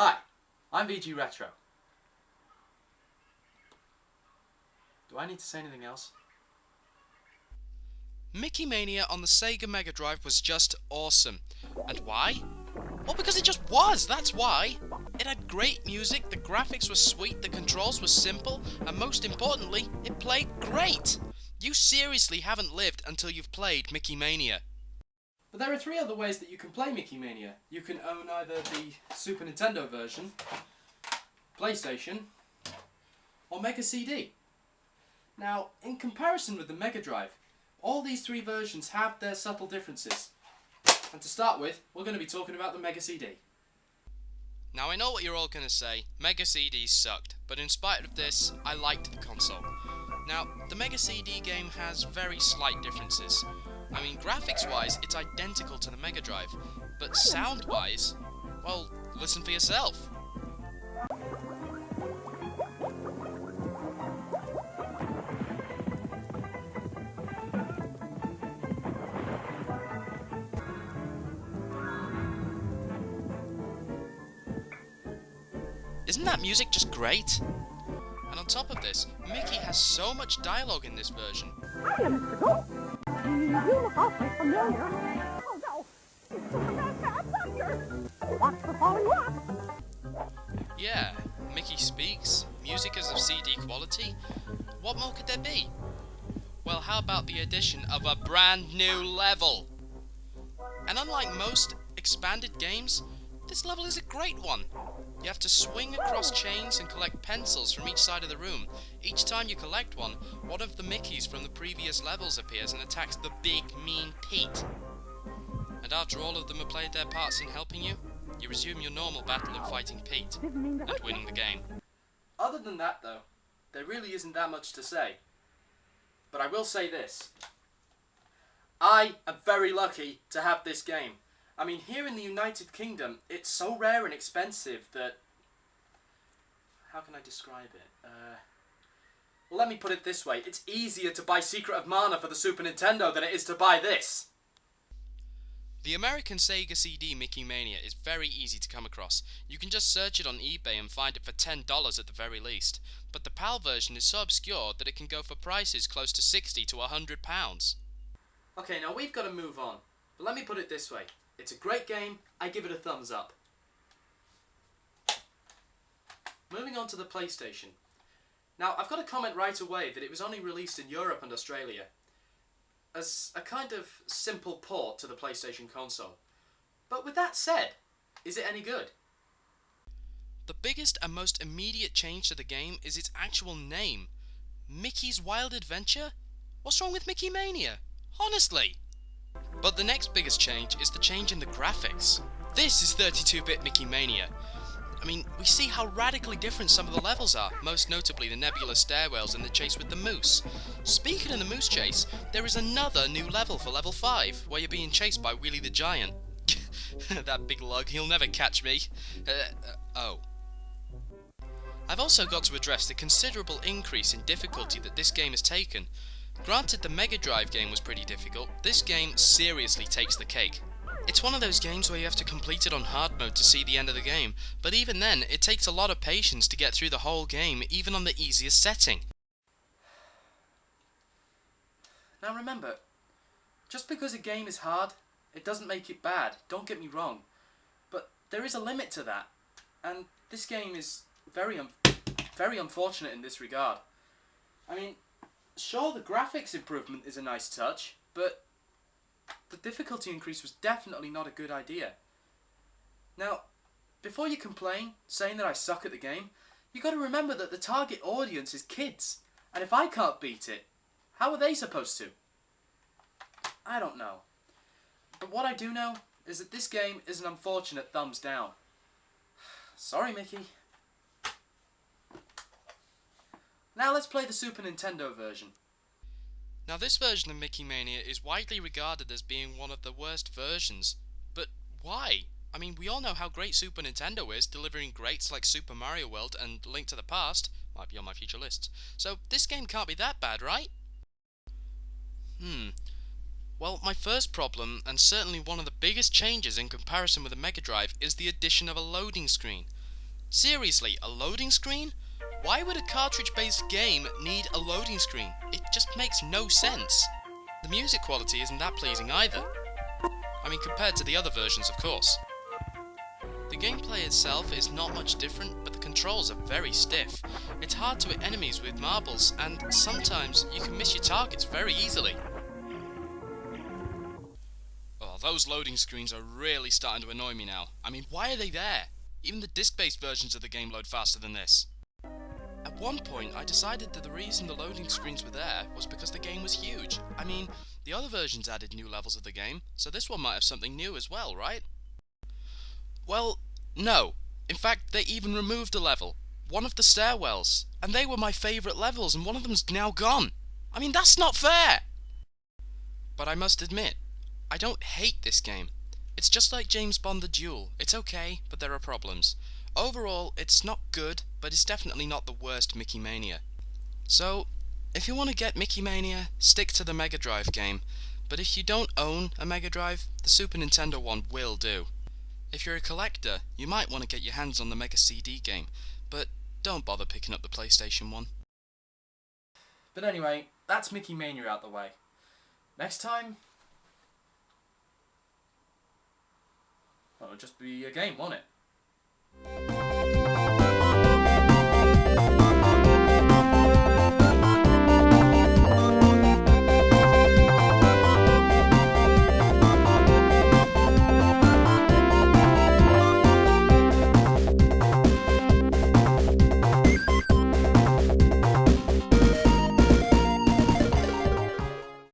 Hi, I'm VGRetro. Do I need to say anything else? Mickey Mania on the Sega Mega Drive was just awesome. And why? Well, because it just was, that's why. It had great music, the graphics were sweet, the controls were simple, and most importantly, it played great! You seriously haven't lived until you've played Mickey Mania. But there are three other ways that you can play Mickey Mania. You can own either the Super Nintendo version, PlayStation, or Mega CD. Now, in comparison with the Mega Drive, all these three versions have their subtle differences. And to start with, we're going to be talking about the Mega CD. Now I know what you're all going to say, Mega CDs sucked, but in spite of this, I liked the console. Now, the Mega CD game has very slight differences. I mean, graphics-wise, it's identical to the Mega Drive, but sound-wise, well, listen for yourself. Isn't that music just great? And on top of this, Mickey has so much dialogue in this version. Hiya, Mr. Goat. You look awfully familiar. Oh no, it's Superman Bad Thunder. Watch the falling rock. Yeah, Mickey speaks, music is of CD quality. What more could there be? Well, how about the addition of a brand new level? And unlike most expanded games, this level is a great one. You have to swing across chains and collect pencils from each side of the room. Each time you collect one, one of the Mickeys from the previous levels appears and attacks the big, mean Pete. And after all of them have played their parts in helping you, you resume your normal battle in fighting Pete and winning the game. Other than that, though, there really isn't that much to say. But I will say this. I am very lucky to have this game. I mean, here in the United Kingdom, it's so rare and expensive that... How can I describe it? Well, let me put it this way. It's easier to buy Secret of Mana for the Super Nintendo than it is to buy this. The American Sega CD Mickey Mania is very easy to come across. You can just search it on eBay and find it for $10 at the very least. But the PAL version is so obscure that it can go for prices close to £60 to £100. Okay, now we've got to move on. But let me put it this way. It's a great game, I give it a thumbs up. Moving on to the PlayStation. Now, I've got to comment right away that it was only released in Europe and Australia as a kind of simple port to the PlayStation console. But with that said, is it any good? The biggest and most immediate change to the game is its actual name. Mickey's Wild Adventure? What's wrong with Mickey Mania? Honestly! But the next biggest change is the change in the graphics. This is 32-bit Mickey Mania. I mean, we see how radically different some of the levels are, most notably the nebula stairwells and the chase with the moose. Speaking of the moose chase, there is another new level for level 5, where you're being chased by Wheelie the Giant. That big lug, he'll never catch me. Oh. I've also got to address the considerable increase in difficulty that this game has taken. Granted, the Mega Drive game was pretty difficult, this game seriously takes the cake. It's one of those games where you have to complete it on hard mode to see the end of the game, but even then, it takes a lot of patience to get through the whole game, even on the easiest setting. Now remember, just because a game is hard, it doesn't make it bad, don't get me wrong. But there is a limit to that, and this game is very unfortunate in this regard. I mean, sure, the graphics improvement is a nice touch, but the difficulty increase was definitely not a good idea. Now, before you complain, saying that I suck at the game, you got to remember that the target audience is kids, and if I can't beat it, how are they supposed to? I don't know. But what I do know is that this game is an unfortunate thumbs down. Sorry, Mickey. Now let's play the Super Nintendo version. Now this version of Mickey Mania is widely regarded as being one of the worst versions. But why? I mean, we all know how great Super Nintendo is, delivering greats like Super Mario World and Link to the Past. Might be on my future lists. So this game can't be that bad, right? Well, my first problem, and certainly one of the biggest changes in comparison with the Mega Drive, is the addition of a loading screen. Seriously, a loading screen? Why would a cartridge-based game need a loading screen? It just makes no sense. The music quality isn't that pleasing either. I mean, compared to the other versions, of course. The gameplay itself is not much different, but the controls are very stiff. It's hard to hit enemies with marbles, and sometimes you can miss your targets very easily. Oh, those loading screens are really starting to annoy me now. I mean, why are they there? Even the disc-based versions of the game load faster than this. At one point, I decided that the reason the loading screens were there was because the game was huge. I mean, the other versions added new levels of the game, so this one might have something new as well, right? Well, no. In fact, they even removed a level. One of the stairwells. And they were my favourite levels, and one of them's now gone. I mean, that's not fair! But I must admit, I don't hate this game. It's just like James Bond: The Duel. It's okay, but there are problems. Overall, it's not good, but it's definitely not the worst Mickey Mania. So, if you want to get Mickey Mania, stick to the Mega Drive game. But if you don't own a Mega Drive, the Super Nintendo one will do. If you're a collector, you might want to get your hands on the Mega CD game, but don't bother picking up the PlayStation one. But anyway, that's Mickey Mania out the way. Next time, well, it'll just be a game, won't it?